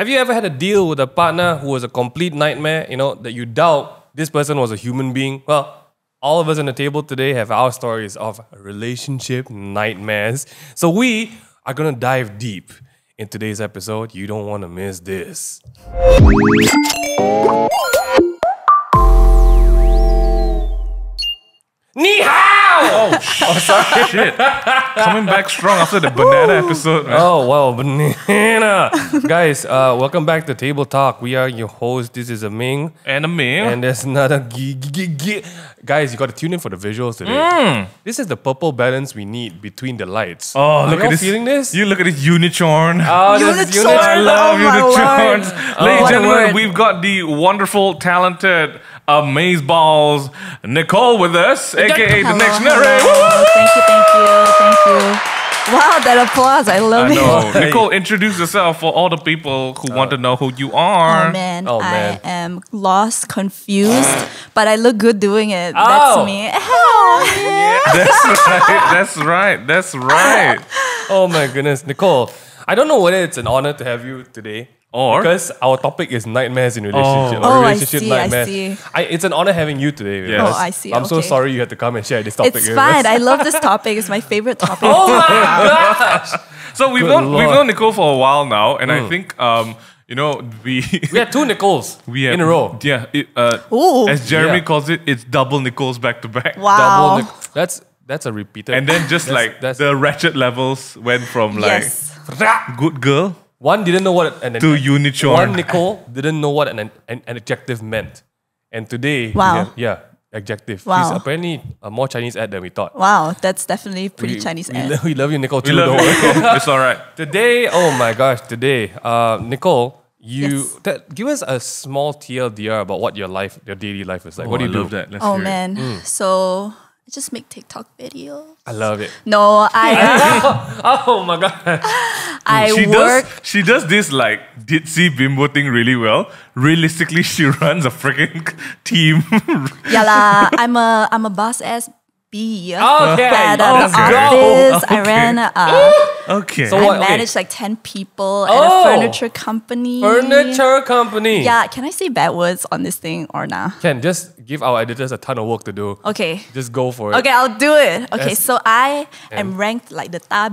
Have you ever had a deal with a partner who was a complete nightmare, that you doubt this person was a human being? Well, all of us on the table today have our stories of relationship nightmares. So we are going to dive deep in today's episode. You don't want to miss this. Ni hao! Oh, sorry. Shit. Coming back strong after the banana episode. Man. Oh, wow, banana. Guys, welcome back to Table Talk. We are your hosts. This is Ming. And a Ming. And there's another Guys, you got to tune in for the visuals today. This is the purple balance we need between the lights. Oh, look at this. Feeling this? You look at this unicorn. Oh, this is Unicorn. I love unicorns. Ladies and gentlemen, word. we've got the wonderful, talented, amazeballs Nicole with us, aka the Hello, Dictionary. hello. Thank you. Wow, that applause. I love I know. it. Nicole, introduce yourself for all the people who want to know who you are. Oh man, Oh, man. I am lost, confused, but I look good doing it. Oh. That's me. That's right. Oh my goodness. Nicole, I don't know whether it's an honor to have you today. Or? Because our topic is nightmares in relationship. Oh, or I relationship see, I nightmares. see. It's an honor having you today. Yes. Oh, I see. I'm so okay. sorry you had to come and share this topic. It's with fine. us. I love this topic. It's my favorite topic. Oh my gosh! So we've Good known Lord. Nicole for a while now, and I think we We had two Nicoles have, in a row. Yeah. Ooh. As Jeremy Yeah. calls it, it's double Nicoles back to back. Wow. Double That's a repeated. And then just That's- the ratchet levels went from like Yes. good girl one didn't know what an to unicorn. One Nicole didn't know what an adjective meant, and today we Wow. have, adjective. Wow. She's apparently a more Chinese ad than we thought. Wow, that's definitely pretty Chinese we, ad. we love you, Nicole. We Too, love don't it. worry. It's all right. Today, oh my gosh, Nicole, Yes. give us a small TLDR about what your daily life is like. What do you I do? love that. Let's Oh hear it. man, so I just make TikTok videos. I love it. No, Oh my god. I She work. she does this like ditzy bimbo thing really well. Realistically, she runs a freaking team. Yeah lah. I'm a boss ass bee. Okay. At the Let's go. office, I Okay. ran. Okay. So I what? Okay. managed like 10 people at Oh. a furniture company. Furniture company. Yeah, can I say bad words on this thing or nah? Can just give our editors a ton of work to do. Okay. Just go for it. Okay, I'll do it. Okay, Yes. so I am ranked like the ta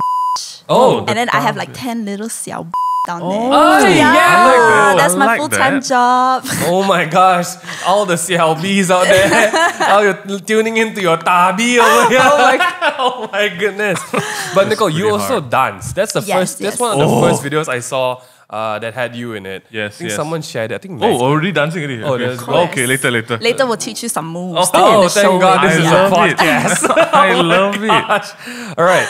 Oh. and then I have like 10 little xiao down there. Oh, yeah. Yeah, I like that. that's I my like full-time that. job. Oh my gosh, all the CLBs out there. Now you're tuning into your tabi over here. Oh my goodness. But Nicole, you pretty also hard. dance. That's the Yes, first. That's yes. one of the first videos I saw that had you in it. Yes, I think yes. someone shared it. I think Oh, Max. already dancing already. Oh, okay. there's- Okay, later. Later we'll teach you some moves. Oh, in the thank show God this later. is Yeah. a podcast. I love it. All right.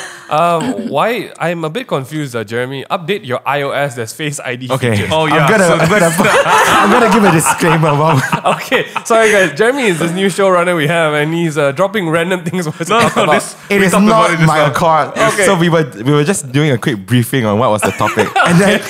Why? I'm a bit confused, Jeremy. Update your iOS. There's Face ID. Okay. features. Oh, yeah. I'm gonna give a disclaimer. Wow. Okay. Sorry, guys. Jeremy is this new showrunner we have, and he's dropping random things. No, about. this It we is talked about not it just my now. accord. Okay. So we were just doing a quick briefing on what was the topic, and then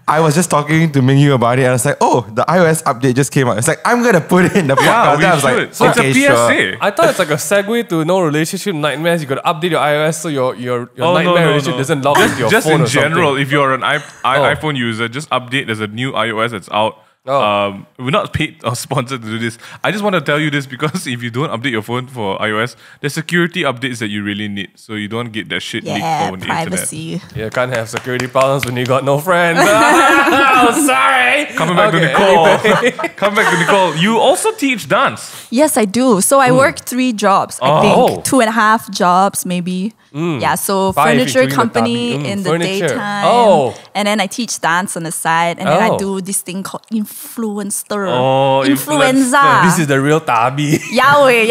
I was just talking to Mingyu about it, and I was like, "Oh, the iOS update just came out." It's like I'm gonna put it in the podcast. Yeah, we Then I was should. like, So "Okay, it's a sure." PSA. I thought it's like a segue to no relationship nightmares. You got to update your iOS so your Oh, nightmare relationship doesn't log into your Just phone in or general, something. if you're an iPhone user, just update. There's a new iOS that's out. Oh. We're not paid or sponsored to do this. I just want to tell you this because if you don't update your phone for iOS, there's security updates that you really need, so you don't get that shit leaked Yeah, over the internet. privacy. You can't have security problems when you got no friends. Oh, sorry. Coming back to Okay, Nicole. anyway. Come back to Nicole. You also teach dance. Yes, I do. So I work 3 jobs. I Oh. think 2.5 jobs maybe. Yeah, so 5 furniture including the company tabi. in the Furniture. daytime. Oh. And then I teach dance on the side. And then I Oh. do this thing called influencer. Oh, Influenza. This is the real tabi. Yahweh.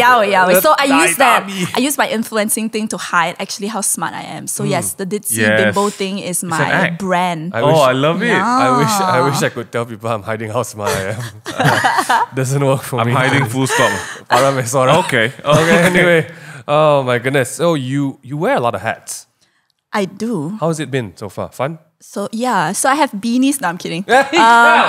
So I Die use that. tabi. I use my influencing thing to hide actually how smart I am. So yes, the ditzy Yes. bimbo thing is an my act. brand. I wish- I love it. Yeah. I wish I could tell people I'm hiding how smart I am. Doesn't work for I'm me. hiding full stop. Parah me sorang. Okay. Okay. Anyway, oh my goodness. So you wear a lot of hats. I do. How's it been so far? Fun? So yeah, so I have beanies. No, I'm kidding. Yeah.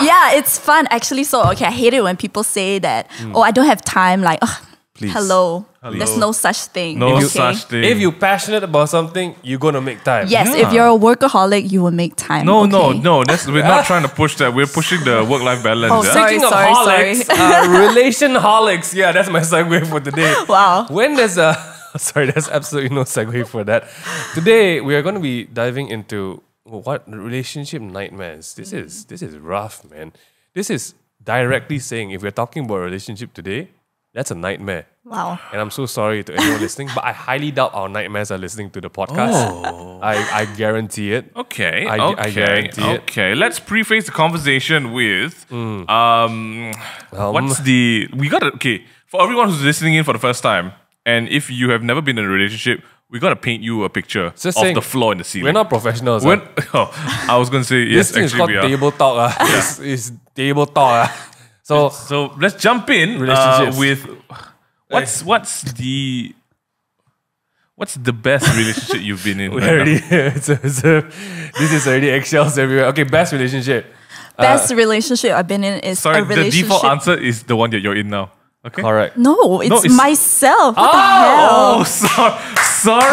Yeah, it's fun actually. So okay, I hate it when people say that. Oh, I don't have time. Like, oh, please. Hello. There's no such thing. No okay? such thing. If you're passionate about something, you're gonna make time. Yes, Yeah. if you're a workaholic, you will make time. No, okay? no. We're not trying to push that. We're pushing the work-life balance. Oh, yeah? sorry. Speaking of holics, relation-holics. Yeah, that's my segue for today. Wow. When there's a sorry, there's absolutely no segue for that. Today we are going to be diving into what relationship nightmares. This is rough, man. This is directly saying if we're talking about a relationship today, that's a nightmare. Wow. And I'm so sorry to anyone listening, but I highly doubt our nightmares are listening to the podcast. I guarantee it. Okay. I guarantee it. Okay. Let's preface the conversation with what's the for everyone who's listening in for the first time, and if you have never been in a relationship, we gotta paint you a picture Just of saying, the floor in the ceiling. We're not professionals. I was gonna say yes. This thing is Actually, called we are. table talk. It's table talk. So So let's jump in Relationships. with what's the best relationship you've been in? we right already now? this is already eggshells everywhere. Okay, best relationship. Best relationship I've been in is Sorry, a the relationship. default answer is the one that you're in now. Okay. Correct. No, it's it's- myself. What the hell? Oh, sorry.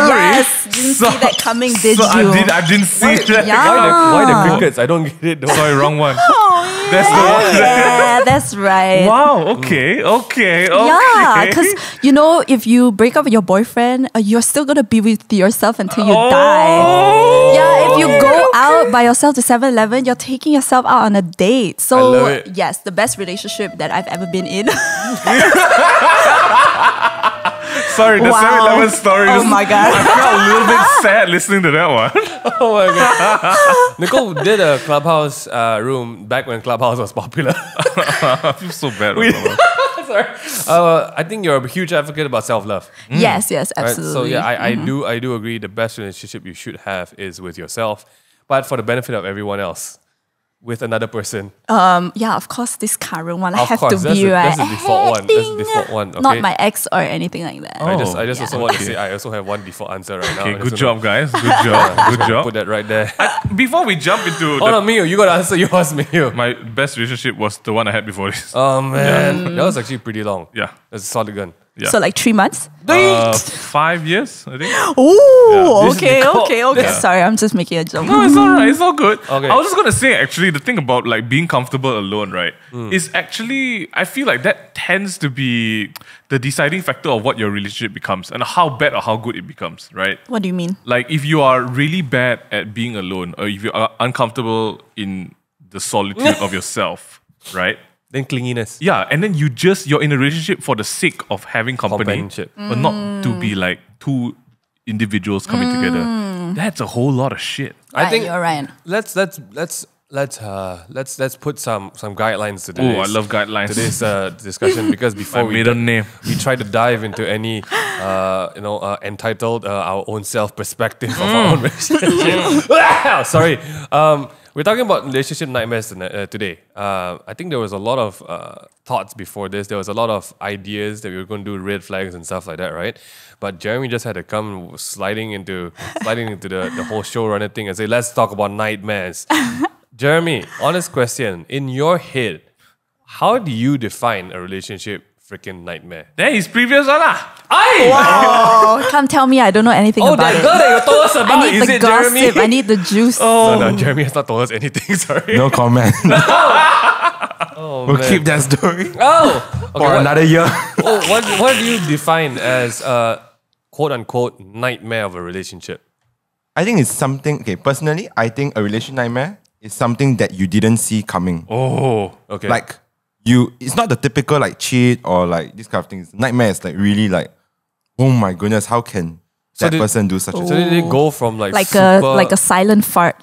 Yes, didn't see that coming, did you? I didn't see that. Yeah. Why the crickets? I don't get it. Though. Sorry, wrong one. Oh, That's the one. yeah, that's right. Wow. Okay. Yeah, because you know, if you break up with your boyfriend, you're still gonna be with yourself until you die. Yeah, if you go out by yourself to 7-Eleven, you're taking yourself out on a date. So I love it. yes, the best relationship that I've ever been in. Sorry, the Wow. 7-Eleven story. Oh my God. I felt a little bit sad listening to that one. Oh my god. Nicole did a Clubhouse room back when Clubhouse was popular. I feel so bad. Sorry. I think you're a huge advocate about self-love. Yes, Right? absolutely. So yeah, I do agree. The best relationship you should have is with yourself, but for the benefit of everyone else, with another person. Yeah, of course, this current one I Of have course, to that's be the- right. that's the default one. That's the default one, Not okay? my ex or anything like that. I just yeah. also want to say I also have one default answer right now. Okay, I good just job, guys. Good job. Good wanna Put job. that right there. Before we jump into Oh no, Mio, you gotta answer yours, Mio. my best relationship was the one I had before this. Oh man, that was actually pretty long. Yeah. That's a solid gun. Yeah. So like 3 months? 5 years, I think. Ooh, This is okay, Nicole. okay. Sorry, I'm just making a joke. No, it's all right. It's all good. Okay. I was just gonna say, actually, the thing about like being comfortable alone, right, Hmm. is actually I feel like that tends to be the deciding factor of what your relationship becomes and how bad or how good it becomes, right? What do you mean? Like if you are really bad at being alone, or if you are uncomfortable in the solitude of yourself, right? Then clinginess. Yeah, and then you're in a relationship for the sake of having company, Companionship. but not to be like two individuals coming together. That's a whole lot of shit. I Right, think you're right. let's put some guidelines to Oh, today's, I love guidelines. today's discussion because My before we maiden name. we try to dive into any entitled our own self perspective of our own relationship. Sorry. We're talking about relationship nightmares today. I think there was a lot of thoughts before this. There was a lot of ideas that we were going to do red flags and stuff like that, right? But Jeremy just had to come sliding into the whole showrunner thing and say, let's talk about nightmares. Jeremy, honest question. In your head, how do you define a relationship freaking nightmare? Then his previous one lah. Oh, come tell me I don't know anything Oh, about that it. girl that you told us I about, need is the it gossip. Jeremy? I need the juice. No, Jeremy has not told us anything, sorry. No comment. Oh, we'll man. keep that story Oh! Okay, for another year. what do you define as a quote-unquote nightmare of a relationship? I think it's something, okay, personally, I think a relation nightmare is something that you didn't see coming. Oh. Okay. Like, it's not the typical like cheat or like this kind of things. Nightmare is like really like, oh my goodness, how can that did- person do such a So thing? did it go from like like super, a silent fart.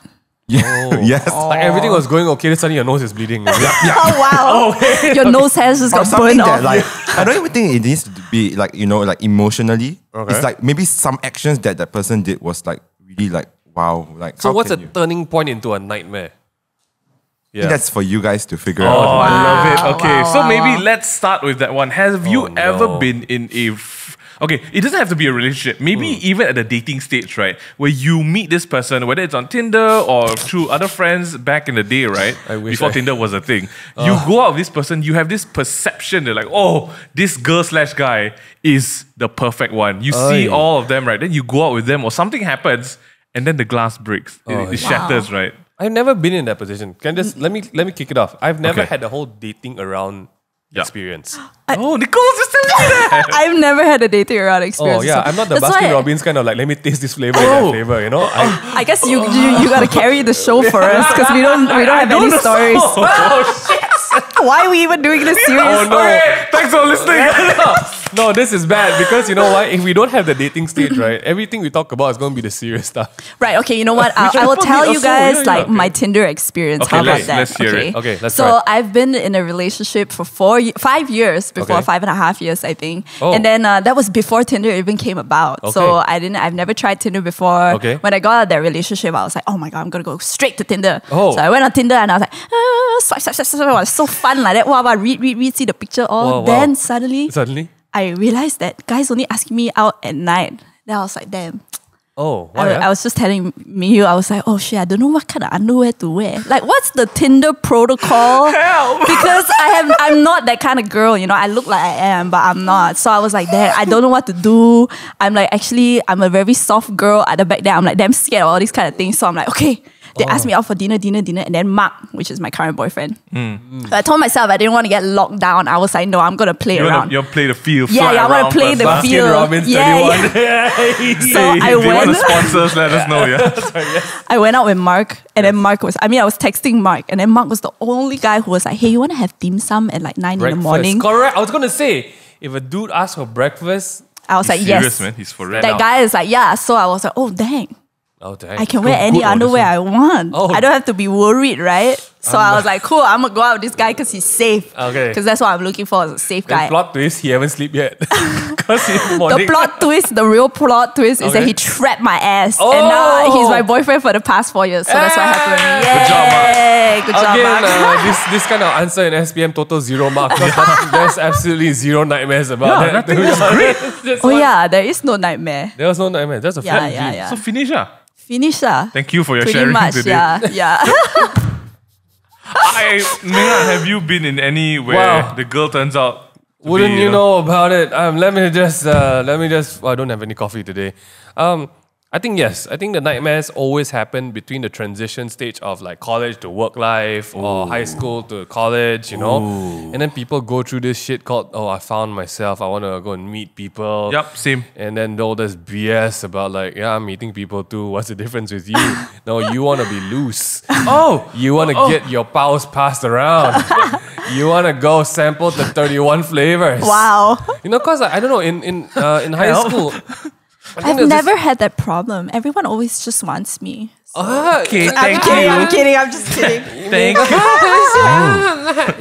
Yeah. Yes. like everything was going okay, then suddenly your nose is bleeding. Is it? Oh wow! Your nose hairs just Or got something burned that off. like, I don't even think it needs to be like, like emotionally. Okay. It's like maybe some actions that person did was like really like, wow. Like, So how what's a can you? turning point into a nightmare? I think that's for you guys to figure Oh, out. I love it. Okay, wow, so wow, maybe wow. let's start with that one. Have you Oh, ever no. been in a okay, it doesn't have to be a relationship. Maybe even at the dating stage, right? Where you meet this person, whether it's on Tinder or through other friends back in the day, right? I wish Before I- Tinder was a thing. You go out with this person, you have this perception that like, oh, this girl/guy is the perfect one. You see Aye. all of them, right? Then you go out with them or something happens and then the glass breaks. It shatters, right? I've never been in that position. Can just let me kick it off. I've never Okay. had the whole dating around experience. Oh, Nicole's just telling me that. I've never had a dating around Oh experience. yeah, so I'm not the that's Baskin why Robbins kind of like, let me taste this flavor and that flavor, you know? I guess you gotta carry the show for us because we don't have any stories. Why are we even doing this serious? Oh no. Okay, thanks for listening. No, this is bad because you know why? If we don't have the dating stage, right, everything we talk about is going to be the serious stuff. Right, okay, you know what? Which I will I tell thought you we also- guys yeah, yeah, like okay. my Tinder experience. Okay, How about let's- that? let's hear it. Okay, let's So try it. I've been in a relationship for 5 years before, Okay. 5.5 years, I think. Oh. And then that was before Tinder even came about. So Okay. I've never tried Tinder before. Okay. When I got out of that relationship, I was like, oh my God, I'm gonna go straight to Tinder. Oh. So I went on Tinder and I was like, swipe, swipe, swipe, swipe. It was so fun like that. Wow, read, see the picture all. Wow, Then wow. suddenly Suddenly? I realized that guys only asking me out at night. Then I was like, damn. Oh, why? I was just telling me, I was like, oh shit, I don't know what kind of underwear to wear. Like, what's the Tinder protocol? Help! Because I'm not that kind of girl, you know. I look like I am, but I'm not. So I was like, damn, I don't know what to do. I'm like, actually, I'm a very soft girl. At the back there, I'm like, damn scared of all these kind of things. So I'm like, okay. They asked me out for dinner, and then Mark, which is my current boyfriend. So I told myself I didn't want to get locked down. I was like, no, I'm gonna play around. You play the field. Yeah, fly yeah, I wanna around play first, the huh? field. Baskin Robbins Yeah, 31. So I If you want to went. sponsor us, let us know, yeah? I went out with Mark, and then I was texting Mark, and then Mark was the only guy who was like, hey, you want to have dim sum at like 9 in the Breakfast. morning? Correct. I was going to say, if a dude asks for breakfast, I was like, He's serious, yes. man. He's for real. That guy is like, yeah. So I was like, oh, dang. oh dang. I can wear any good underwear I want. Oh. I don't have to be worried, right? So I was like, cool, I'm going to go out with this guy because he's safe. Okay. Because that's what I'm looking for, is a safe Then guy. plot twist, he haven't slept yet. Because in the The morning. plot twist, the real plot twist is that Okay. he trapped my ass. Oh. And now he's my boyfriend for the past 4 years. So that's what happened. Good job, Mark. Yay! Good job, Again, Mark. this kind of answer in SPM total zero mark. There's absolutely zero nightmares about Yeah, that. nothing. That's great. Just Oh one- yeah, there is no nightmare. There was no nightmare. That's a Yeah, flat yeah, dream. yeah. So finish, Finish lah. Thank you for your Pretty sharing much, today. yeah. Minghan, have you been in any where Wow. the girl turns out to Wouldn't be, you know about it? Let me just. Well, I don't have any coffee today. I think yes. I think the nightmares always happen between the transition stage of like college to work life or high school to college, you know. And then people go through this shit called, oh, I found myself. I want to go and meet people. Yep, same. And then all this BS about like, yeah, I'm meeting people too. What's the difference with you? No, you want to be loose. Oh, You want to get your pals passed around. You want to go sample the 31 flavors. Wow. You know, cause I don't know, in high Help. school, I think I've there's this- never had that problem. Everyone always just wants me. okay, I'm thank kidding, you. I'm kidding, I'm just kidding. Thank you.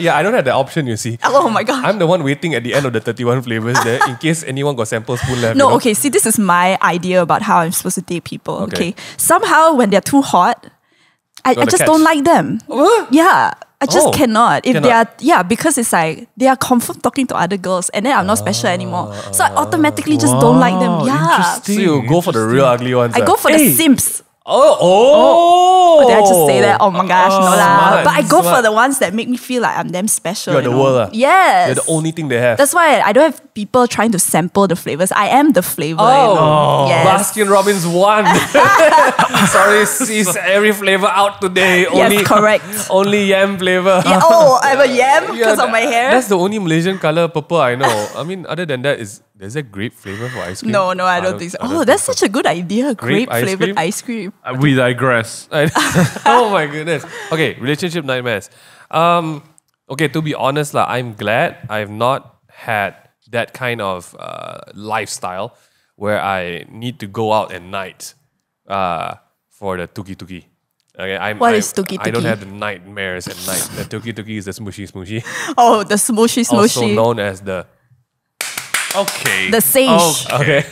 Yeah, I don't have the option. You see, Oh my god. I'm the one waiting at the end of the 31 flavors there in case anyone got sample spoon left. No, you know? okay, see, this is my idea about how I'm supposed to date people. Okay. Okay. Somehow when they're too hot, I Gotta just catch. don't like them. What? Yeah. I just Oh, cannot. If they are, cannot. yeah, because it's like they are confirmed talking to other girls, and then I'm not special anymore. So I automatically just don't like them. Wow, Yeah. So you go for the real ugly ones. I go for the Hey. simps. Oh. Did I just say that? Oh my gosh, no lah. Smart, But I go for smart. the ones that make me feel like I'm damn special. You're the know? world, ah. Yes. You're the only thing they have. That's why I don't have people trying to sample the flavors. I am the flavor. Oh. you know? Yes. Baskin Robbins won. Sorry, sis, every flavor out today. Yes, correct. Only yam flavor. Yeah, oh, I'm a yam Yeah, because of my hair. That's the only Malaysian color purple I know. I mean, other than that, there's a grape flavor for ice cream? No, I don't think so. I don't Oh, think that's so. such a good idea. Grape Grape ice flavored cream? ice cream. We digress. Oh my goodness. Okay, relationship nightmares. Okay, to be honest, I'm glad I've not had that kind of lifestyle where I need to go out at night for the tuki-tuki. Okay, What is tuki-tuki? I don't have the nightmares at night. The tuki-tuki is the smooshy. Oh, the smooshy Also smooshy. known as the... Okay. The sage. Okay.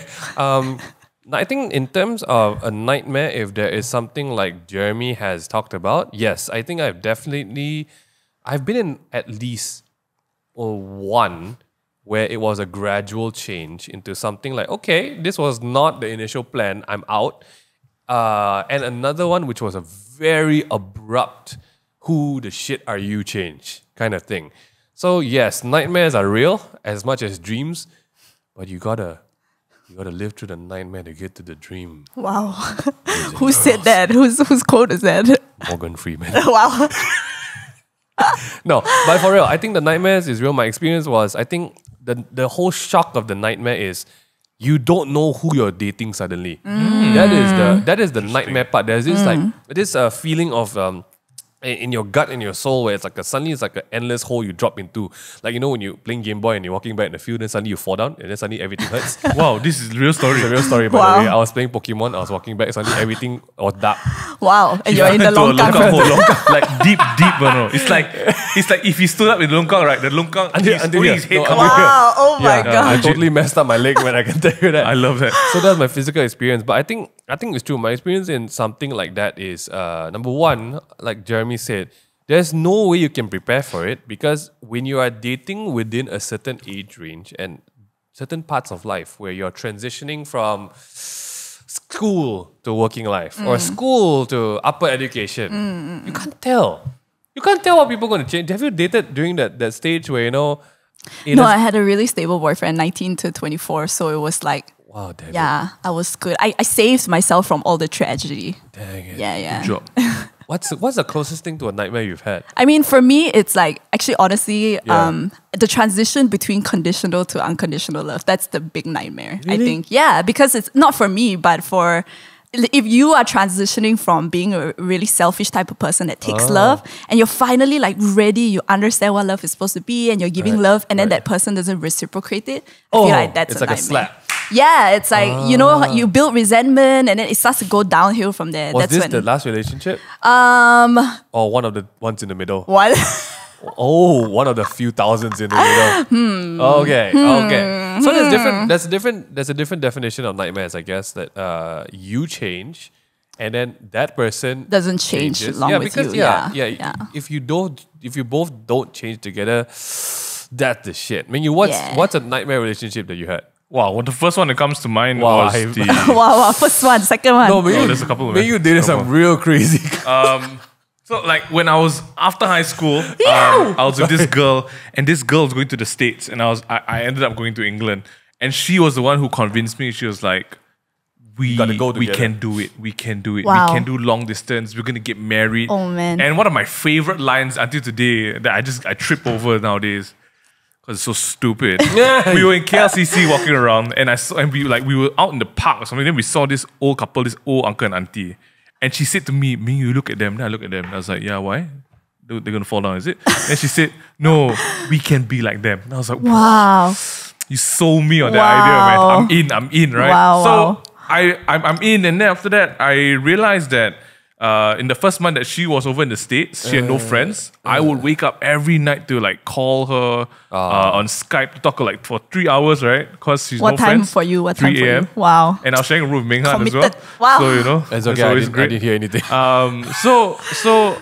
I think in terms of a nightmare, if there is something like Jeremy has talked about, yes, I think I've been in at least one where it was a gradual change into something like, okay, this was not the initial plan, I'm out. And another one which was a very abrupt, who the shit are you change kind of thing. So yes, nightmares are real as much as dreams, but you gotta live through the nightmare to get to the dream. Wow. Who said that? Whose quote is that? Morgan Freeman. Wow. No, but for real, I think the nightmares is real. My experience was, I think the whole shock of the nightmare is you don't know who you're dating suddenly. That is the nightmare part. There's this feeling of in your gut, in your soul, where it's like suddenly it's like an endless hole you drop into. Like, you know, when you're playing Game Boy and you're walking back in the field, then suddenly you fall down and then suddenly everything hurts. Wow, this is a real story. It's a real story, by Wow. the way. I was playing Pokemon, I was walking back, suddenly everything was dark. Wow. And you're in the To a longkang. longkang. Like deep, no. It's like if he stood up in the longkang, right? The longkang, Until here. his head No, come until out. here. Wow. Oh my I God. totally messed up my leg when I can tell you that. I love that. So that's my physical experience. But I think it's true. My experience in something like that is number one, like Jeremy said, there's no way you can prepare for it, because when you are dating within a certain age range and certain parts of life where you're transitioning from school to working life or school to upper education, you can't tell. You can't tell what people are going to change. Have you dated during that stage where, you know, No, I had a really stable boyfriend, 19 to 24. So it was like, wow, damn it. yeah, I was good. I saved myself from all the tragedy. Dang it. Yeah. Good job. What's the closest thing to a nightmare you've had? I mean, for me, it's like, actually, honestly, Yeah. the transition between conditional to unconditional love, that's the big nightmare, I Really? think. Yeah, because it's not for me, but for, if you are transitioning from being a really selfish type of person that takes love, and you're finally like ready, you understand what love is supposed to be, and you're giving love, and then that person doesn't reciprocate it, I feel like that's it's a like a nightmare. slap. Yeah, it's like, you know, you build resentment, and then it starts to go downhill from there. Was That's this when, the last relationship? Or one of the ones in the middle? what? Oh, one of the few thousands in the middle. Okay. So there's a different definition of nightmares, I guess, that you change and then that person Doesn't change changes. along with because you. Yeah. if you both don't change together, that's the shit. I mean, what's a nightmare relationship that you had? Wow, well, the first one that comes to mind Wow, was I- the. Wow, first one, second one. No, but Oh, there's a couple of you did some real crazy. So like when I was after high school, I was with this girl, and this girl was going to the States, and I ended up going to England, and she was the one who convinced me. She was like, "We gotta go we together. can do it. We can do it. Wow. We can do long distance. We're gonna get married." Oh, man. And one of my favorite lines until today that I trip over nowadays. Because it's so stupid. We were in KLCC walking around, and we were out in the park or something. Then we saw this old couple, this old uncle and auntie, and she said to me, "Ming, you look at them." Then I look at them, and I was like, "Yeah, why? They're gonna fall down, is it?" And she said, "No, we can be like them." And I was like, Wow. you sold me on that Wow. idea, man. I'm in, right? Wow, So wow. I'm in, and then after that, I realized that in the first month that she was over in the States, she had no friends. I would wake up every night to like call her on Skype to talk like for 3 hours, right? Because she's What no time friends. for you? What 3 time for you? a.m. Wow. And I was sharing a room with Ming Han as well. Committed. Wow. So you know, It's that's okay. I always didn't great. hear anything. So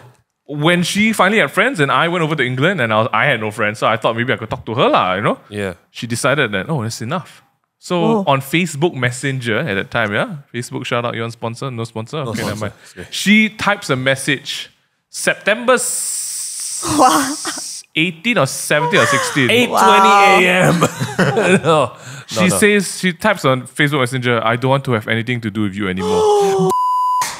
when she finally had friends and I went over to England and I had no friends, so I thought maybe I could talk to her lah, you know? Yeah. She decided that, oh, that's enough. So on Facebook Messenger at that time, yeah? Facebook, shout out, you on sponsor? No sponsor? Okay, never mind. Okay. She types a message, September 18 or 17 or 16. 8:20 a.m. no. Says, she types on Facebook Messenger, I don't want to have anything to do with you anymore.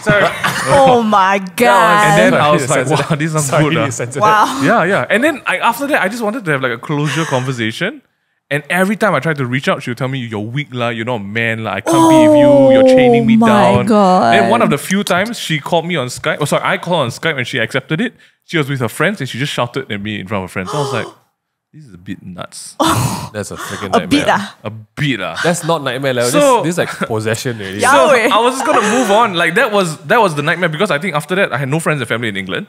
Sorry. Oh my God. And then Sorry, I was like, sensitive. wow, this is Sorry, good. you sensitive. Wow. Yeah. And then after that, I just wanted to have like a closure conversation. And every time I tried to reach out, she would tell me, you're weak, lah, you're not a man, lah, I can't be with you, you're chaining me my down. God. Then one of the few times she called me on Skype, I called her on Skype and she accepted it. She was with her friends and she just shouted at me in front of her friends. So I was like, this is a bit nuts. That's a freaking A nightmare. bit A bit. That's not nightmare level. So- this is like possession already. Yeah. So Yahweh. I was just gonna move on. Like that was the nightmare because I think after that I had no friends and family in England.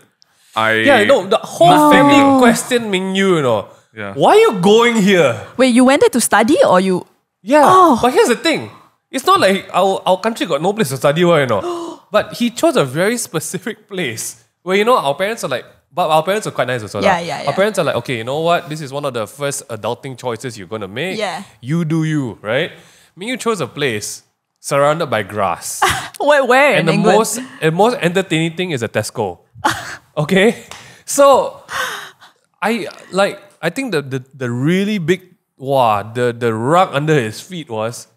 Yeah, no, the whole family questioned Ming Yu, you know. Yeah. Why are you going here? Wait, you went there to study or you? Yeah. But here's the thing. It's not like our country got no place to study, you know. But he chose a very specific place where, you know, our parents are like, But our parents are quite nice also. Yeah, lah. yeah, Our yeah. parents are like, okay, you know what? This is one of the first adulting choices you're gonna make. Yeah. You do you, right? You chose a place surrounded by grass. Wait, where And in the England? most entertaining thing is a Tesco. Okay? So I think the really big the rug under his feet was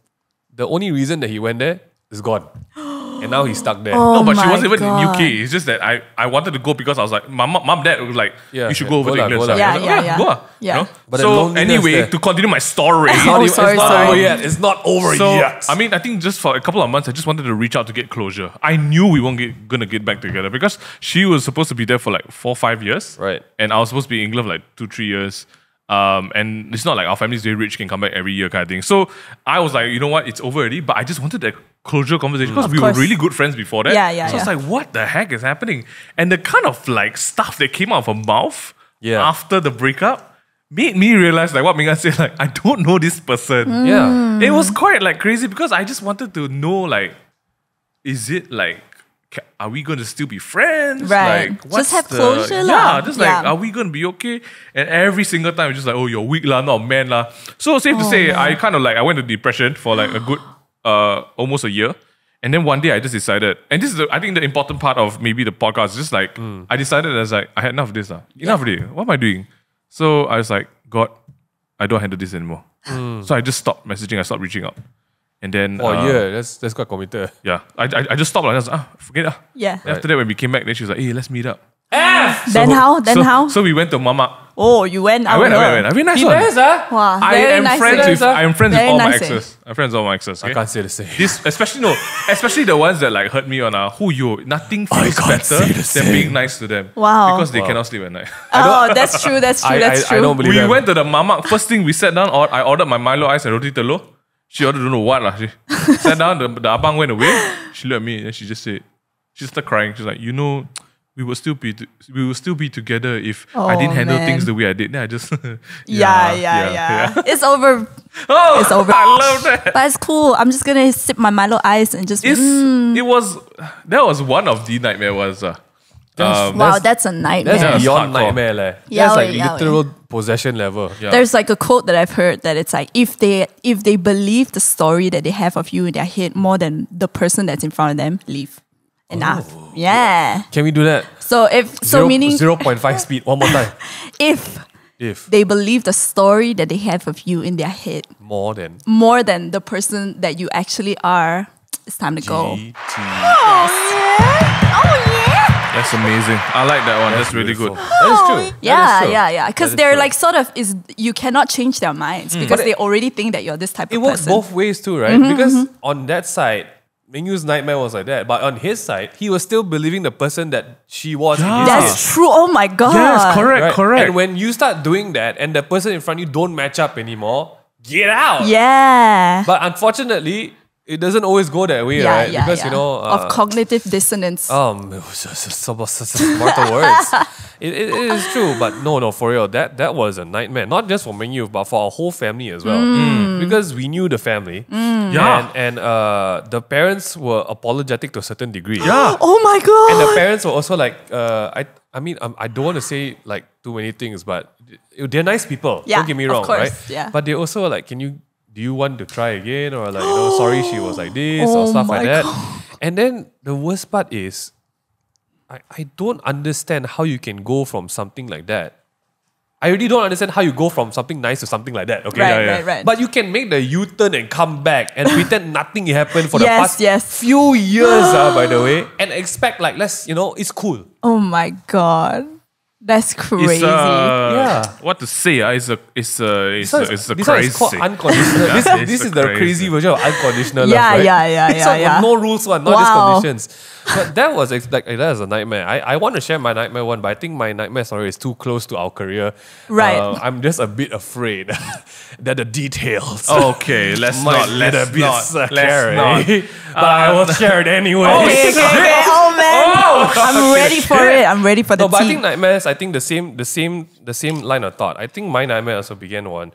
the only reason that he went there is gone. And now he's stuck there. Oh No, but she my wasn't even in God. UK. It's just that I wanted to go because I was like, mom, dad was like, Yeah, you should yeah, go over go to lah, England. go So lah. I was Yeah, like, yeah, go. yeah. You know? But the So loneliness anyway, there. to continue my story. Oh, sorry, it's not sorry. over yet. It's not over So, yet. I mean, I think just for a couple of months, I just wanted to reach out to get closure. I knew we weren't gonna get back together because she was supposed to be there for like 4 or 5 years. Right. And I was supposed to be in England for like 2-3 years. And it's not like our family's very rich, can come back every year kind of thing. So I was like, you know what, it's over already. But I just wanted that closure conversation because we were course. really good friends before that. Yeah, yeah, So I was yeah. like, what the heck is happening? And the kind of like stuff that came out of her mouth Yeah. after the breakup made me realize like what Megan said, like, I don't know this person. Yeah. It was quite like crazy because I just wanted to know like, is it like, are we going to still be friends? Right. Like, Just what's have the- closure Yeah, lah. just like, Yeah. are we going to be okay? And every single time it's just like, oh, you're weak lah, not a man lah. So safe to say, man. I kind of like, I went to depression for like a good, almost a year. And then one day I just decided, and this is I think the important part of maybe the podcast, is just like, I decided I was like, I had enough of this lah. Enough of it. What am I doing? So I was like, God, I don't handle this anymore. So I just stopped messaging, I stopped reaching out. And then For a year, that's quite committed. yeah, I just stopped. I was like, forget it. Yeah. Then after that, when we came back, then she was like, hey, let's meet up. Then how? Then so, how? So we went to Mama. Oh, you went out. I went. I very nice He one. does, huh? Wow, I very am nice friends eh. with Very all my nice eh. exes. I'm friends with all my exes. I Okay? can't say the same. This especially the ones that like hurt me on who you nothing feels can't better say the than same. being nice to them. Wow. Because they cannot sleep at night. Oh, that's true. That's true. That's true. I don't believe We them. went to the mama. First thing we sat down, I ordered my Milo ice and roti telur. She ordered don't know what lah. She sat down, the abang went away. She looked at me and she just said, she started crying. She's like, you know, we will still be together if I didn't Oh, handle man. things the way I did. Then I just Yeah. It's over. Oh, It's over. I love that. But it's cool. I'm just gonna sip my Milo ice and just. That was one of the nightmare was Wow, that's a nightmare. That's Yeah. beyond hardcore. nightmare, leh. Yeah, That's like yeah, literal possession level. Yeah. There's like a quote that I've heard that it's like if they believe the story that they have of you in their head more than the person that's in front of them, leave. Enough. Yeah. Can we do that? So meaning 0.5 speed one more time. if If they believe the story that they have of you in their head more than more than the person that you actually are, it's time to go. GT. That's amazing. I like that one. That's really good. That is true. Yeah, That is true. yeah. Because That is they're true. like sort of you cannot change their minds because they already think that you're this type It of works person. both ways too, right? Because on that side, Mingyu's nightmare was like that, but on his side, he was still believing the person that she was in his That's head. true. Oh my god. Yes, correct, Right? correct. And when you start doing that and the person in front of you don't match up anymore, get out. Yeah. But unfortunately, it doesn't always go that way, right? Because you know of cognitive dissonance. smarter words. It is true, but no, for real, that was a nightmare. Not just for Mingyu, but for our whole family as well. Because we knew the family, Yeah. and the parents were apologetic to a certain degree. Yeah. Oh my god. And the parents were also like, I mean, I don't want to say like too many things, but they're nice people. Yeah, Don't get me of wrong, course, right? yeah. But they also like, do you want to try again, or like, sorry she was like this or Oh stuff like my that. God. And then the worst part is, I don't understand how you can go from something like that. I really don't understand how you go from something nice to something like that. Okay, Right. But you can make the U-turn and come back and pretend nothing happened for the Yes, past yes. few years, by the way, and expect like it's cool. Oh my god. That's crazy. Yeah. What to say? It's a This one crazy. is called unconditional. this is the crazy version of unconditional Yeah, love, right? yeah, It's like yeah. no rules one, not Wow. just conditions. But that was that was a nightmare. I want to share my nightmare one, but I think my nightmare story is too close to our career. Right. I'm just a bit afraid that the details. Okay, let's might not. get Let's a bit not. scary. Let's But I will share it anyway. Okay. Oh man. I'm ready for it. I'm ready for the No, but I tea. think nightmares. I think the same line of thought. I think my nightmare also began one.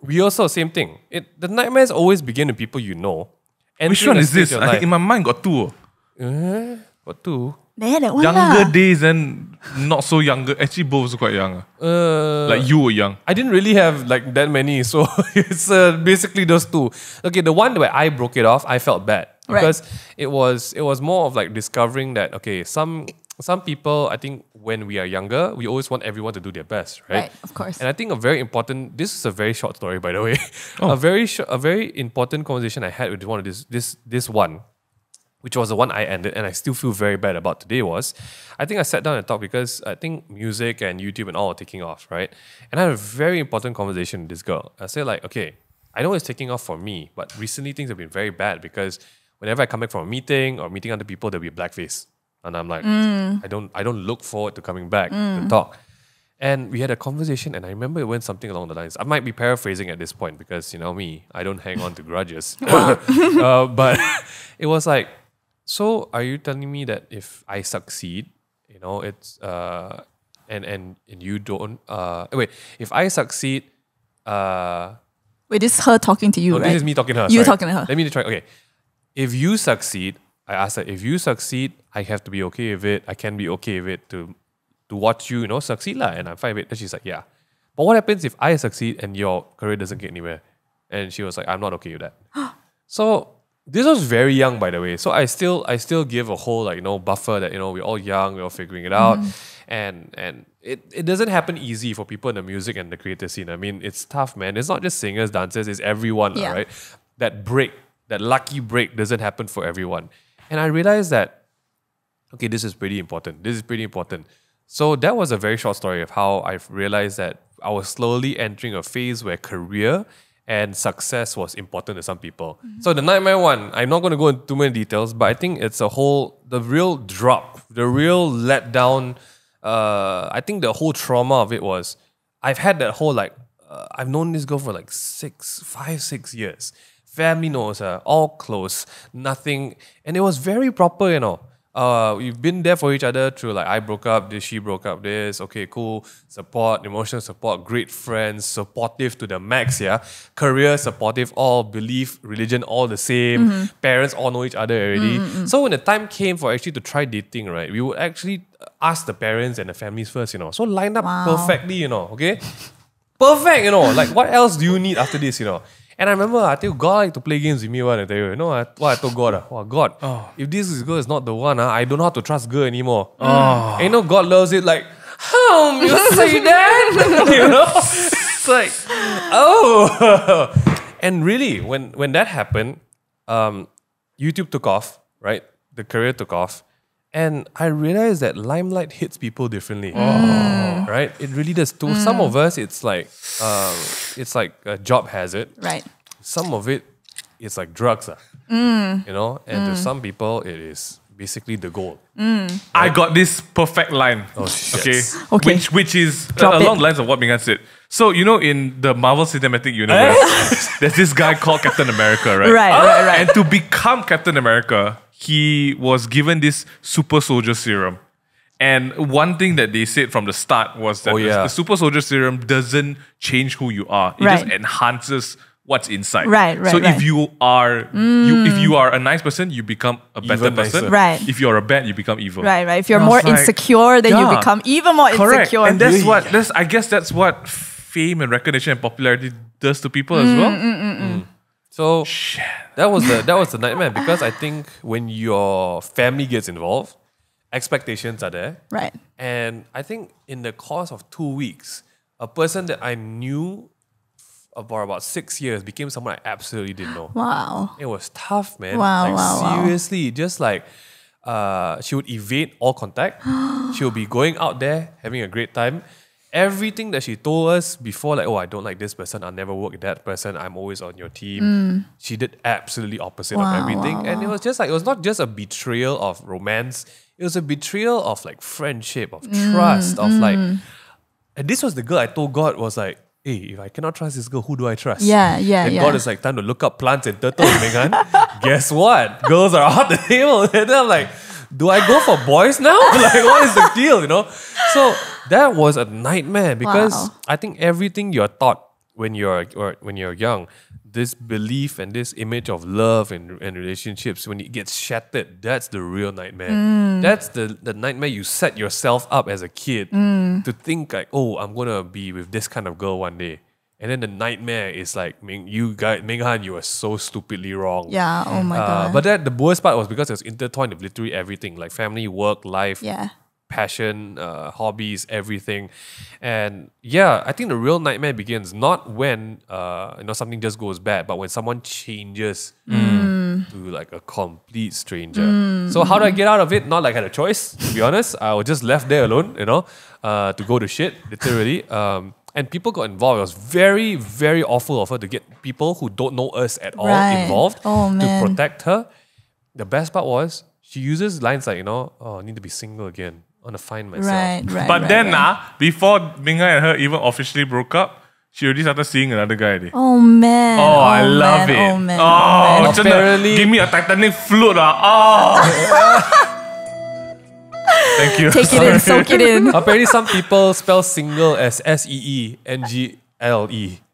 We also same thing. The nightmares always begin with people you know. Which Entering one a is stage this? of life. In my mind got two. What two? There, that one Younger lah. days and not so younger. Actually, both was quite young. Like you were young. I didn't really have like that many, so it's basically those two. Okay, the one where I broke it off, I felt bad Right. because it was more of like discovering that okay, some people, I think when we are younger, we always want everyone to do their best, right? Right, of course. And I think a very important. This is a very short story, by the way. A very important conversation I had with one of this one, which was the one I ended, and I still feel very bad about today, was I think I sat down and talked because I think music and YouTube and all are taking off, right? And I had a very important conversation with this girl. I said like, okay, I know it's taking off for me, but recently things have been very bad because whenever I come back from a meeting or meeting other people, there'll be a blackface. And I'm like, I don't look forward to coming back to talk. And we had a conversation, and I remember it went something along the lines. I might be paraphrasing at this point because, you know me, I don't hang on to grudges. But it was like, so are you telling me that if I succeed, you know, it's and you don't wait, if I succeed, Wait, this is her talking to you, no, right? this is me talking to her. You sorry. talking to her. Let me try. Okay, if you succeed, I asked her, if you succeed, I have to be okay with it. I can be okay with it to watch you, you know, succeed lah, and I'm fine with it. Then she's like, yeah. But what happens if I succeed and your career doesn't get anywhere? And she was like, I'm not okay with that. So this was very young, by the way. So I still give a whole like, you know, buffer that, you know, we're all young, we're all figuring it out. And it doesn't happen easy for people in the music and the creator scene. I mean, it's tough, man. It's not just singers, dancers, it's everyone, Yeah. right? That lucky break doesn't happen for everyone. And I realized that, okay, this is pretty important. This is pretty important. So that was a very short story of how I've realized that I was slowly entering a phase where career and success was important to some people. So the Nightmare one, I'm not going to go into too many details, but I think it's the real drop, the real letdown. I think the whole trauma of it was, I've had that whole like, I've known this girl for like 5-6 years. Family knows her, all close, nothing. And it was very proper, you know. We've been there for each other through like, I broke up this, she broke up this, okay, cool, support, emotional support, great friends, supportive to the max, yeah. Career supportive, all belief, religion, all the same. Parents all know each other already. So when the time came for actually to try dating, right, we would actually ask the parents and the families first, you know. So lined up perfectly, you know, okay? Perfect, you know, like what else do you need after this, you know? And I remember, I tell you, God like to play games with me, what I tell you. You know, what I told God, God, if this girl is not the one, I don't know how to trust girl anymore. And you know, God loves it like, how you say that? You know? It's like, oh. And really, when that happened, YouTube took off, right? The career took off. And I realized that limelight hits people differently, right? It really does. To some of us, it's like a job hazard. Right. Some of it, it's like drugs, you know. And to some people, it is basically the goal. I got this perfect line. Oh shit! Okay. Which is Drop along it. the lines of what Mingan said. So you know, in the Marvel Cinematic Universe, there's this guy called Captain America, right? Right. And to become Captain America, he was given this super soldier serum. And one thing that they said from the start was that the super soldier serum doesn't change who you are. It just Right. enhances what's inside. Right, So right. if you are if you are a nice person, you become a better Even person. nicer. Right. If you're a bad, you become evil. Right. If you're And I more was like, insecure, then you yeah. become even more Correct. insecure. And I guess that's what fame and recognition and popularity does to people as well. So that was the nightmare, because I think when your family gets involved, expectations are there. Right. And I think in the course of 2 weeks, a person that I knew for about 6 years became someone I absolutely didn't know. Wow. It was tough, man. Wow, like wow. seriously, just like she would evade all contact. She would be going out there, having a great time. Everything that she told us before, like, oh, I don't like this person, I'll never work with that person, I'm always on your team. She did absolutely opposite of everything. And it was just like, it was not just a betrayal of romance, it was a betrayal of like friendship, of trust, of like, and this was the girl I told God was like, hey, if I cannot trust this girl, who do I trust? Yeah. And God is like, time to look up plants and turtles, Megan. Guess what? Girls are off the table. And then I'm like, do I go for boys now? Like, what is the deal, you know? So that was a nightmare, because Wow. I think everything you're taught when you're young, this belief and this image of love and relationships, when it gets shattered, that's the real nightmare. That's the nightmare you set yourself up as a kid to think like, oh, I'm gonna be with this kind of girl one day. And then the nightmare is like, Ming Han, you are so stupidly wrong. Yeah, oh my God. But the worst part was because it was intertwined with literally everything, like family, work, life, Yeah. passion, hobbies, everything. And yeah, I think the real nightmare begins not when something just goes bad, but when someone changes to like a complete stranger. So how do I get out of it? Not like I had a choice, to be honest. I was just left there alone, to go to shit, literally. And people got involved. It was very, very awful of her to get people who don't know us at all involved to protect her. The best part was she uses lines like, oh, I need to be single again. I want to find myself. Right. But then, before Ming Han and her even officially broke up, she already started seeing another guy. Already. Oh man. Oh, I love it. Oh man. Oh, Apparently- give me a Titanic flute. Oh. Thank you. Take it in, soak it in. Apparently, some people spell single as SEENGLE.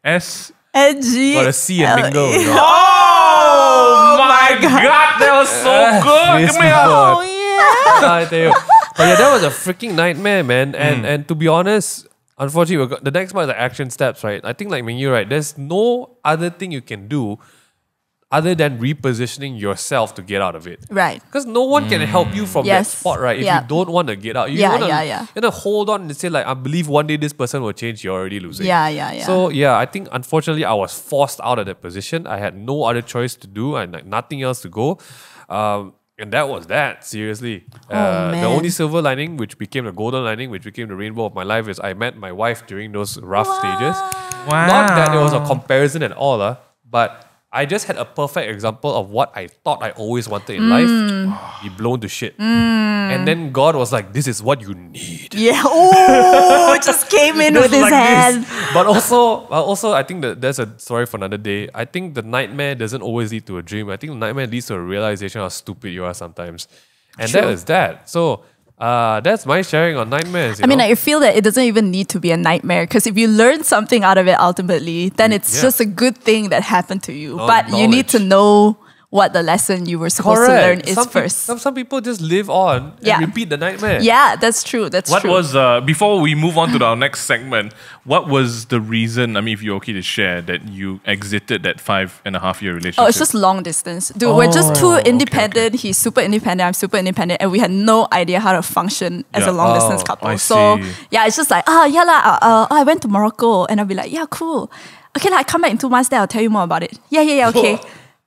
S. Edgy. Got a C and mingle. Oh my God, that was so good. Give me a. Oh yeah. I tell you. But yeah, that was a freaking nightmare, man. And to be honest, unfortunately, the next one is the action steps, right? I think like when you're right, there's no other thing you can do other than repositioning yourself to get out of it. Right. Because no one can help you from that Yes. spot, right? If Yeah. you don't want to get out. You Yeah, wanna, yeah. You know, hold on and say like, I believe one day this person will change, you're already losing. Yeah. So yeah, I think unfortunately I was forced out of that position. I had no other choice to do and like nothing else to go. And that was that, seriously. The man. only silver lining, which became the golden lining, which became the rainbow of my life, is I met my wife during those rough stages. Wow. Not that there was a comparison at all, but I just had a perfect example of what I thought I always wanted in life, be blown to shit. And then God was like, this is what you need. Yeah. Oh, just came in with his Like hand. this. But also, I think that that's a story for another day. I think the nightmare doesn't always lead to a dream. I think the nightmare leads to a realization how stupid you are sometimes. And that is that. So that's my sharing on nightmares. I mean, I feel that it doesn't even need to be a nightmare because if you learn something out of it ultimately, then it's just a good thing that happened to you. But you need to know what the lesson you were supposed to learn is first. Some people just live on and repeat the nightmare. Yeah, that's true. That's What true. was, before we move on to our next segment, what was the reason, I mean, if you're okay to share, that you exited that 5.5-year relationship? Oh, it's just long distance. Dude, we're just too independent. He's super independent. I'm super independent. And we had no idea how to function as a long distance couple. I So, see. yeah, it's just like, I went to Morocco. And I'll be like, yeah, cool. Okay, I come back in 2 months, then I'll tell you more about it. Yeah, okay.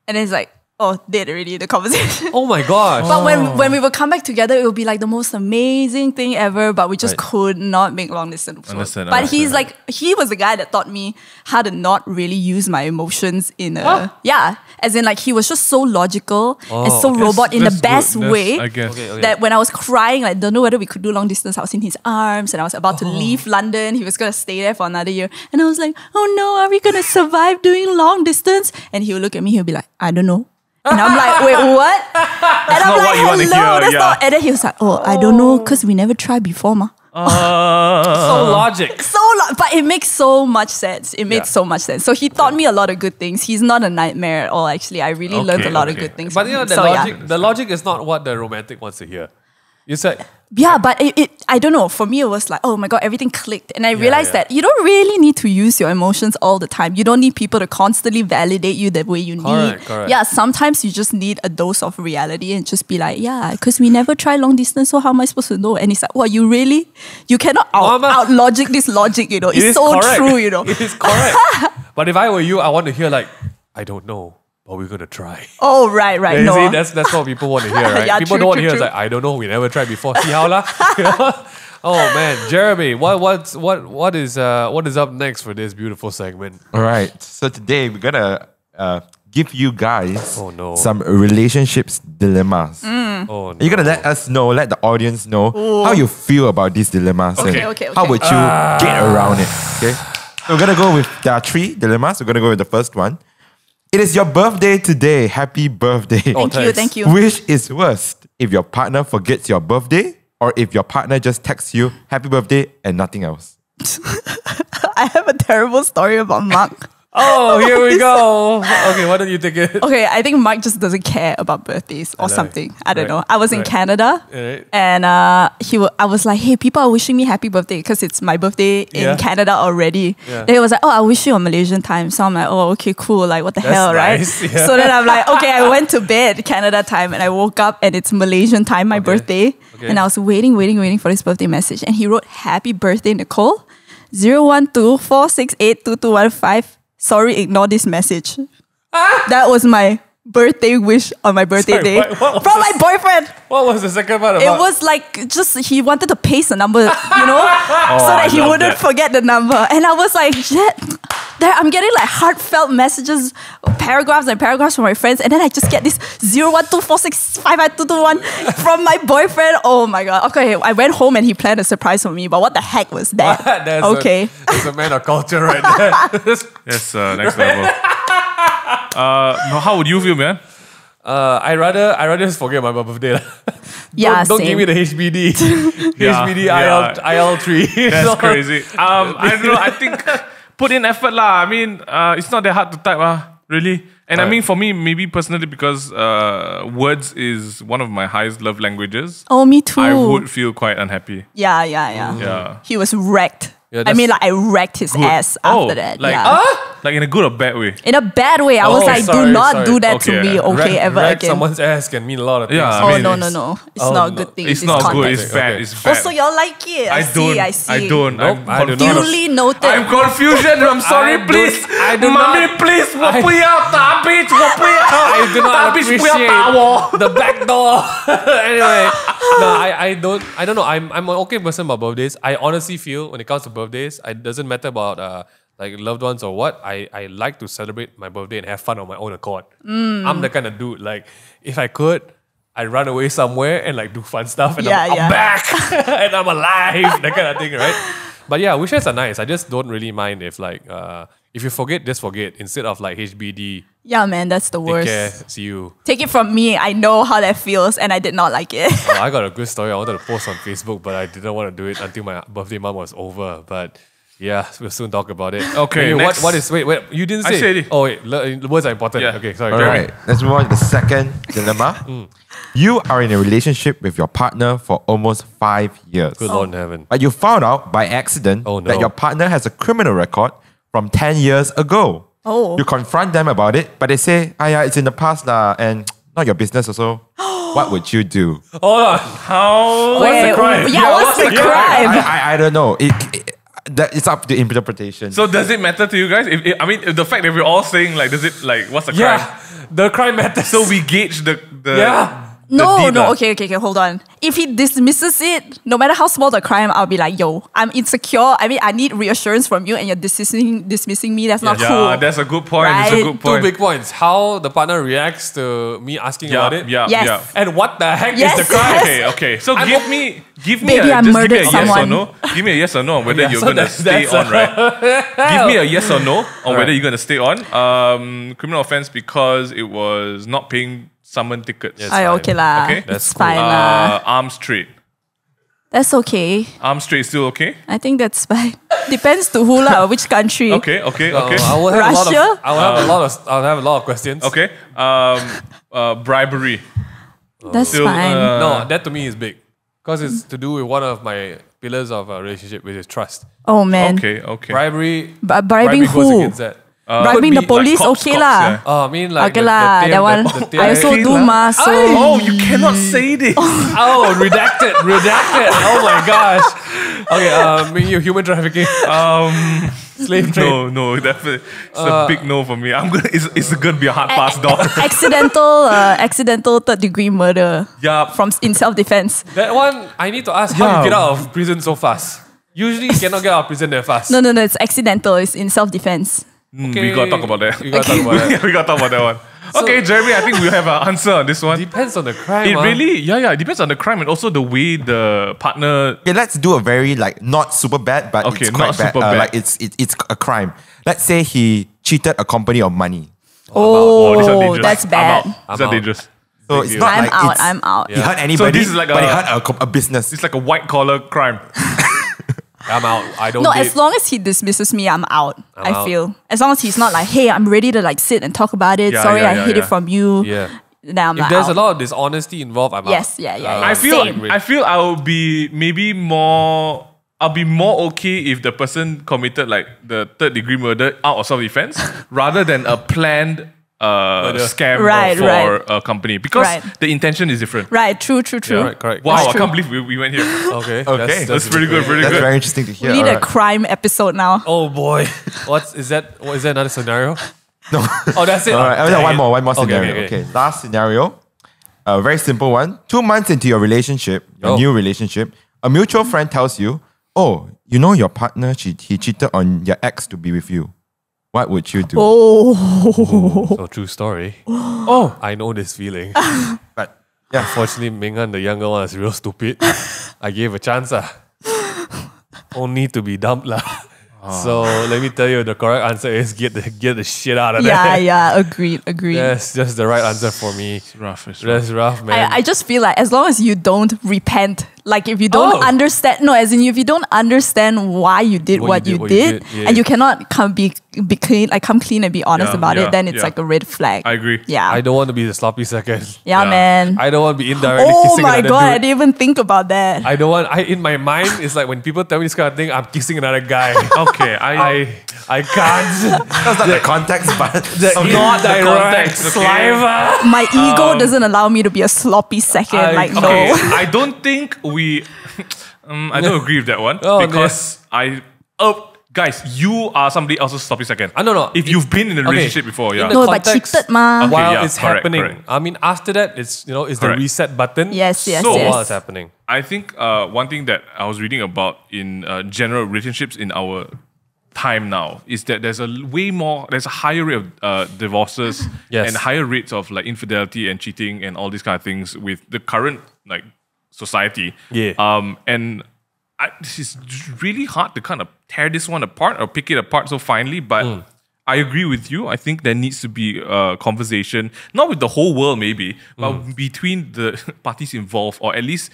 And then it's like, oh, dead already, the conversation. Oh my gosh. But when we would come back together, it would be like the most amazing thing ever. But we just could not make long distance work. Understand, But understand. he's like, he was the guy that taught me how to not really use my emotions in a as in like he was just so logical and so robot in the best way. I guess. Okay. That when I was crying, like don't know whether we could do long distance, I was in his arms and I was about to leave London. He was gonna stay there for another year, and I was like, oh no, are we gonna survive doing long distance? And he would look at me, he'll be like, I don't know. And I'm like, wait, what? And I'm not like, what you wanna hello, hear, that's yeah. not. And then he was like, oh, I don't know, because we never tried before, ma. So logic. But it makes so much sense. It made so much sense. So he taught me a lot of good things. He's not a nightmare at all, actually. I really learned a lot of good things. But from you know, him. the So, logic, the logic is not what the romantic wants to hear. You said, Yeah, but I don't know. For me, it was like, oh my God, everything clicked. And I realized that you don't really need to use your emotions all the time. You don't need people to constantly validate you the way you need. Correct. Yeah, sometimes you just need a dose of reality and just be like, yeah, because we never try long distance, so how am I supposed to know? And it's like, what, you really? You cannot out logic this logic, you know. It's so true, you know. It is correct. But if I were you, I want to hear like, I don't know, but we're going to try. Oh, right. You No. see, that's what people want to hear, right? Yeah, people true, don't want to true, hear it's true. like, I don't know, we never tried before. See how lah? Oh man, Jeremy, what is up next for this beautiful segment? All right. So today we're gonna give you guys Oh, no. some relationships dilemmas. Oh no. You're gonna let us know, let the audience know how you feel about these dilemmas and Okay. how would you get around it. Okay. So we're gonna go with there are 3 dilemmas. We're gonna go with the first one. It is your birthday today. Happy birthday. Thank you. Which is worst? If your partner forgets your birthday or if your partner just texts you happy birthday and nothing else? I have a terrible story about Mark. Oh, here we go. Okay, why don't you take it? Okay, I think Mark just doesn't care about birthdays or know. something. I don't Right. know. I was in Right. Canada, Right. and I was like, "Hey, people are wishing me happy birthday because it's my birthday in Yeah. Canada already." Yeah. Then he was like, "Oh, I wish you on Malaysian time." So I'm like, "Oh, okay, cool. Like, what the That's hell, nice, right?" yeah. So then I'm like, "Okay." I went to bed Canada time, and I woke up and it's Malaysian time, my birthday, Okay. and I was waiting for his birthday message, and he wrote, "Happy birthday, Nicole. 012-468-2215. Sorry, ignore this message." That was my birthday wish on my birthday Sorry, day what was from my this? boyfriend. What was the second part It about? was like just he wanted to paste the number, so that he love wouldn't that. forget the number. And I was like, shit. There, I'm getting like heartfelt messages, paragraphs and paragraphs from my friends, and then I just get this 01246552221 from my boyfriend. Oh my god. Okay, I went home and he planned a surprise for me, but what the heck was that? That's Okay. That's a man of culture right there. Yes, next level. How would you feel, man? I rather just forget my birthday. Lah. Yeah, don't give same. me the HBD. Yeah, HBD yeah. IL3. That's crazy. I don't know. I think put in effort lah. I mean, it's not that hard to type really. And I mean, for me, maybe personally, because words is one of my highest love languages, Oh, me too. I would feel quite unhappy. Yeah. Yeah. He was wrecked. Yeah, I mean, that's- like I wrecked his ass after that. Like, yeah. like in a good or bad way. In a bad way. I was Oh, like, sorry, do not sorry. do that to Okay. me, okay, ever Wreck again. someone's ass can mean a lot of things. Yeah, I Oh, mean, no. It's not a good thing. It's in this not good. context. It's bad. Okay. It's bad. Also, y'all like it. I see. I don't. Nope, I I'm do not. Duly noted. I'm confusion. I'm sorry, I please. do Mommy, not- please. 我不要打 bitch. 我不要 I do not 打 bitch. 不要打 appreciate 我 the back door. Anyway, no, I don't know. I'm an okay person about birthdays. I honestly feel when it comes to birthdays, it doesn't matter about like loved ones or what. I like to celebrate my birthday and have fun on my own accord. I'm the kind of dude, like, if I could, I'd run away somewhere and like do fun stuff and I'm Yeah. back and I'm alive, that kind of thing, right? But yeah, wishes are nice. I just don't really mind if like if you forget, just forget instead of like HBD. Yeah, man, that's the Take worst. care. See you. Take it from me. I know how that feels, and I did not like it. Oh, I got a good story I wanted to post on Facebook, but I didn't want to do it until my birthday month was over. But yeah, we'll soon talk about it. Okay, Anyway, next. what is wait, you didn't I say. said it. Oh wait, words are important. Yeah. Okay, sorry. All Jeremy. right, let's move on to the second dilemma. You are in a relationship with your partner for almost 5 years. Good Lord in heaven. But you found out by accident Oh, no. that your partner has a criminal record from 10 years ago. Oh. You confront them about it, but they say, yeah, it's in the past lah, and not your business also. What would you do? Hold on. How? What's the crime? Yeah, what's the crime? I don't know. It's up to interpretation. So does it matter to you guys? I mean, the fact that we're all saying like, does it like, what's the crime? Yeah, the crime matters. So we gauge the yeah. No, deed lah. okay, hold on. If he dismisses it, no matter how small the crime, I'll be like, yo, I'm insecure. I mean, I need reassurance from you and you're dismissing me. That's not Yeah, cool. that's a good point. That's a Right. good Two point. big points. How the partner reacts to me asking Yeah, about it. yeah, Yes. yeah. And what the heck Yes, is the crime? yes. Okay. So I'm give o- me Baby, I just give me murdered a yes or someone. no. Give me a yes or no on whether Yeah, you're so gonna stay that's on, right? Give me a yes or no on whether Alright. you're gonna stay on. Criminal offense because it was not paying summon tickets. Yes. Ay, fine. okay lah. Okay. It's That's cool. fine lah. Arms trade. That's okay. Arms trade is still okay. I think that's fine. Depends to who lah, which country. Okay. Okay. I will have Russia? I'll have a lot of questions. Okay. Bribery. That's Still, fine. No, that to me is big. Because it's to do with one of my pillars of a relationship, which is trust. Oh man. Okay. Bribery. Bribing goes who? against that. Bribing the Could be like police, cops, okay cops, lah. yeah. I mean, like Okay lah, that one. I also Okay do lah. ma, so Oh, you cannot say this. Oh, redacted. Oh my gosh. Okay, maybe you human trafficking, slave trade. No, definitely. It's a big no for me. It's gonna be a hard pass dog. accidental third degree murder Yeah. from in self-defense. That one, I need to ask how Yeah. you get out of prison so fast. Usually, you cannot get out of prison that fast. No, it's accidental. It's in self-defense. We gotta talk about that. We gotta talk about that. We gotta talk about that one. Okay, Jeremy, I think we have an answer on this one. Depends on the crime. It ah. really, it depends on the crime and also the way the partner. Okay, let's do a very like not super bad, but Okay, it's quite not bad. super bad. Like it's a crime. Let's say he cheated a company of money. Oh, this one Oh, dangerous. that's I'm bad. out. This I'm one out. dangerous. So it's deal. not I'm like out. it's, I'm out. he hurt anybody, this is like but he a- hurt a business. It's like a white collar crime. I'm out. I don't No, date. as long as he dismisses me, I'm out. I out. feel. As long as he's not like, hey, I'm ready to like sit and talk about it. Yeah, Sorry, yeah, I yeah, hid yeah. it from you. Yeah. Then I'm If like, there's a out. lot of dishonesty involved, I'm Yes, out. yeah, yeah, yeah. I Same. feel I'll be maybe more. I'll be more okay if the person committed like the third degree murder out of self-defense rather than a planned scam Right, for right. a company because Right. the intention is different. Right, true. Right, correct. Wow, That's I true. can't believe we went here. Okay. Okay. That's pretty good, pretty That's good. very interesting to hear. We need a Alright. crime episode now. Oh boy. Is that another scenario? No. Oh, that's it. All right, Dang one it. more Okay, scenario. Okay, last scenario. A very simple one. 2 months into your relationship, your Oh. new relationship, a mutual friend tells you, oh, you know your partner, he cheated on your ex to be with you. What would you do? Oh, So true story. Oh, I know this feeling. But yeah, Fortunately, Minghan, the younger one, is real stupid. I gave a chance. Only to be dumped. So let me tell you, the correct answer is get the shit out of there. yeah. Agreed. That's just the right answer for me. It's rough. That's rough, man. I just feel like as long as you don't repent, like if you don't Oh. understand, no, as in if you don't understand why you did what you did, yeah. and you cannot be clean, like come clean and be honest Yeah, about yeah, it, then it's yeah. like a red flag. I agree. Yeah. I don't want to be the sloppy second. Yeah, Yeah. man. I don't want to be indirectly Oh kissing my another god, I dude. didn't even think about that. I don't want. In my mind, it's like when people tell me this kind of thing, I'm kissing another guy. Okay, I can't. that's not the context, but Not the direct context, okay. saliva. My ego doesn't allow me to be a sloppy second. I- no. Okay, I don't think we. I don't agree with that one Oh, because guys, you are somebody else's sloppy second. No. If you've been in a Okay, relationship before, in yeah. the No, but context- cheated ma. Okay, While yeah, it's correct, happening, correct. I mean, after that, it's the Correct. reset button. Yes. So- While it's happening. I think one thing that I was reading about in general relationships in our time now is that there's a higher rate of divorces Yes. and higher rates of like infidelity and cheating and all these kind of things with the current like society. Yeah. And this is really hard to kind of tear this one apart or pick it apart so finely, but I agree with you. I think there needs to be a conversation, not with the whole world maybe, but between the parties involved, or at least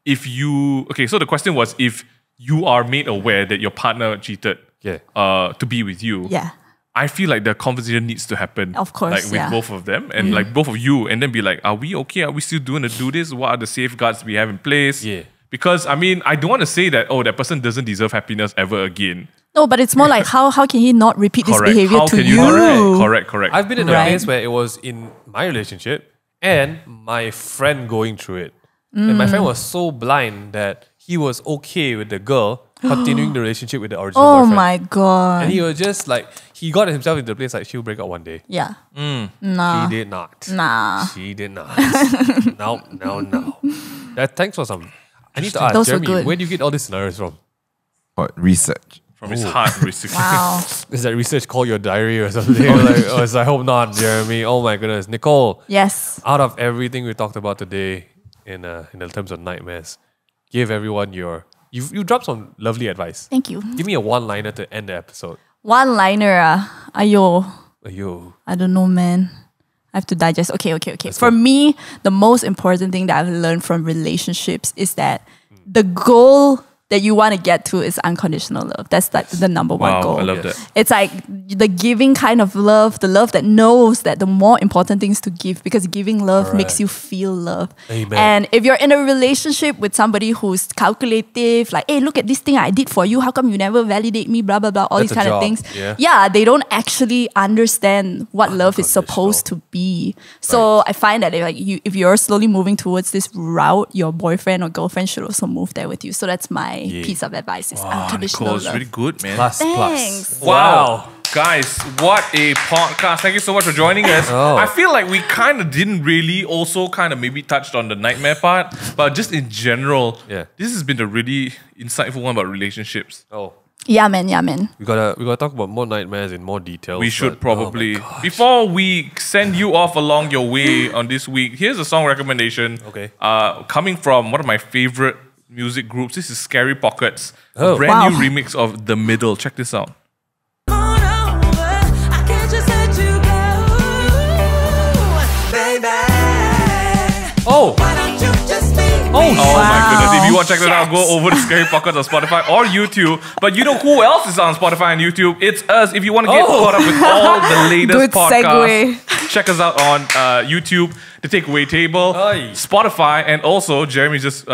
if you... Okay, so the question was if you are made aware that your partner cheated to be with you. Yeah. I feel like the conversation needs to happen. Of course, Like with yeah. both of them and like both of you, and then be like, are we okay? Are we still doing to do this? What are the safeguards we have in place? Yeah. Because I mean, I don't want to say that, oh, that person doesn't deserve happiness ever again. No, but it's more like how can he not repeat this Correct. behavior How to can you? Correct. Correct. I've been in a Right. place where it was in my relationship and my friend going through it. And my friend was so blind that he was okay with the girl continuing the relationship with the original Oh boyfriend. my god. And he was just like, he got himself into the place like she'll break up one day. Yeah. She did not. Nah. She did not. No. Thanks for some. I need to ask, Those were Jeremy, good. where do you get all these scenarios from? What, research. From his heart, basically. Wow. Is that research called your diary or something? I hope not, Jeremy. Oh my goodness. Nicole, Yes. out of everything we talked about today in the terms of nightmares, give everyone you dropped some lovely advice. Thank you. Give me a one-liner to end the episode. One liner. Ayo. Yo. I don't know, man. I have to digest. Okay. For me, the most important thing that I've learned from relationships is that the goal that you want to get to is unconditional love. That's like the number one Wow, goal. I love Yes. that. It's like the giving kind of love, the love that knows that the more important things to give, because giving love Correct. makes you feel love. Amen. And if you're in a relationship with somebody who's calculative, like, hey, look at this thing I did for you, how come you never validate me, blah, blah, blah, all That's these a kind of job, things. yeah. They don't actually understand what love is supposed to be. So I find that if you're slowly moving towards this route, your boyfriend or girlfriend should also move there with you. So that's my piece of advice. Is unconditional Nicole, it's love. really good, man. Plus. Thanks. Wow. Guys, what a podcast. Thank you so much for joining us. Oh. I feel like we kind of didn't really also kind of maybe touched on the nightmare part, but just in general, Yeah. this has been a really insightful one about relationships. Oh. Yeah, man. We gotta talk about more nightmares in more detail. We should but- probably. Oh my gosh. Before we send you off along your way on this week, here's a song recommendation. Okay. Coming from one of my favorite music groups. This is Scary Pockets. Oh. A brand new Wow. remix of The Middle. Check this out. I can't just let you go, baby. Oh. Why don't you just be Oh my goodness. If you want to check that out, Yes. go over to Scary Pockets on Spotify or YouTube. But you know who else is on Spotify and YouTube? It's us. If you want to get caught up with all the latest Good podcasts, segue. check us out on YouTube, The Takeaway Table, Aye. Spotify, and also Jeremy's just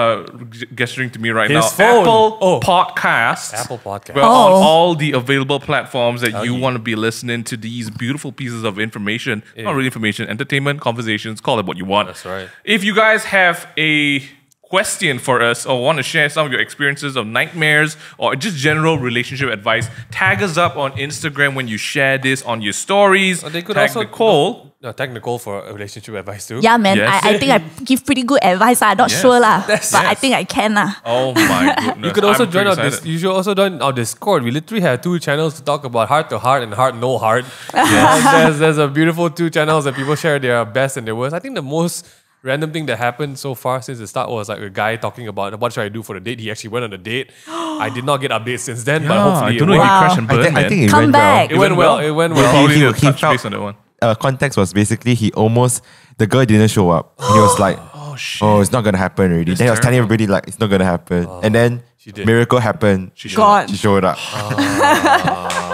gesturing to me right His now. phone. Apple Oh. Podcasts. Apple Podcast. We're on all the available platforms that you yeah. want to be listening to these beautiful pieces of information. Not really information, entertainment, conversations, call it what you want. That's right. If you guys have a question for us or want to share some of your experiences of nightmares or just general relationship advice, tag us up on Instagram when you share this on your stories. They could tag also Nicole. tag Nicole for a relationship advice too. Yeah, man. Yes. I think I give pretty good advice. I'm not Yes. sure lah, but Yes. I think I can lah. Oh my goodness. You could also I'm join pretty our excited. you should also join our Discord. We literally have 2 channels to talk about heart to heart and heart no heart. There's a beautiful 2 channels that people share their best and their worst. I think the most random thing that happened so far since the start was like a guy talking about what should I do for the date. He actually went on a date. I did not get updates since then, but Yeah, hopefully I don't it know if worked. you Wow. crash and burn, I man. think it Come went back. It went well. It went We'll well. probably need to he touch felt- base on that one. Context was basically he almost, the girl didn't show up. And he was like, Oh shit. oh, it's not going to happen already. That's Then he was telling terrible. everybody like, it's not going to happen. And then did. miracle happened. God. She showed up.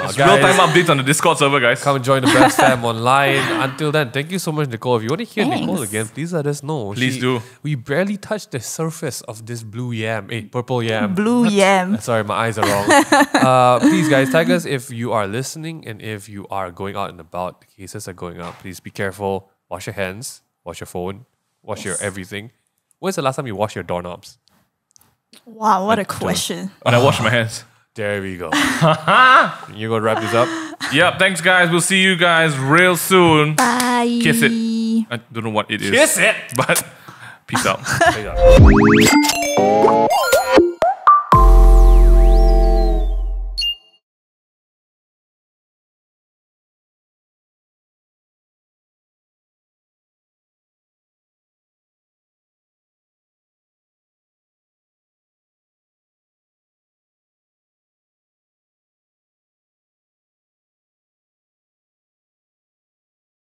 It's real-time updates on the Discord server, guys. Come join the best fam online. Until then, thank you so much, Nicole. If you want to hear Thanks. Nicole again, please let us know. Please do. We barely touched the surface of this blue yam. Purple yam. Blue yam. Sorry, my eyes are wrong. Please, guys, tag us if you are listening and if you are going out and about. The cases are going up. Please be careful. Wash your hands. Wash your phone. Wash your everything. When's the last time you washed your doorknobs? Wow, what a question. When I wash my hands. There we go. You gonna wrap this up? Yep, thanks guys. We'll see you guys real soon. Bye. Kiss it. I don't know what it is. Kiss it. But peace out. There you go.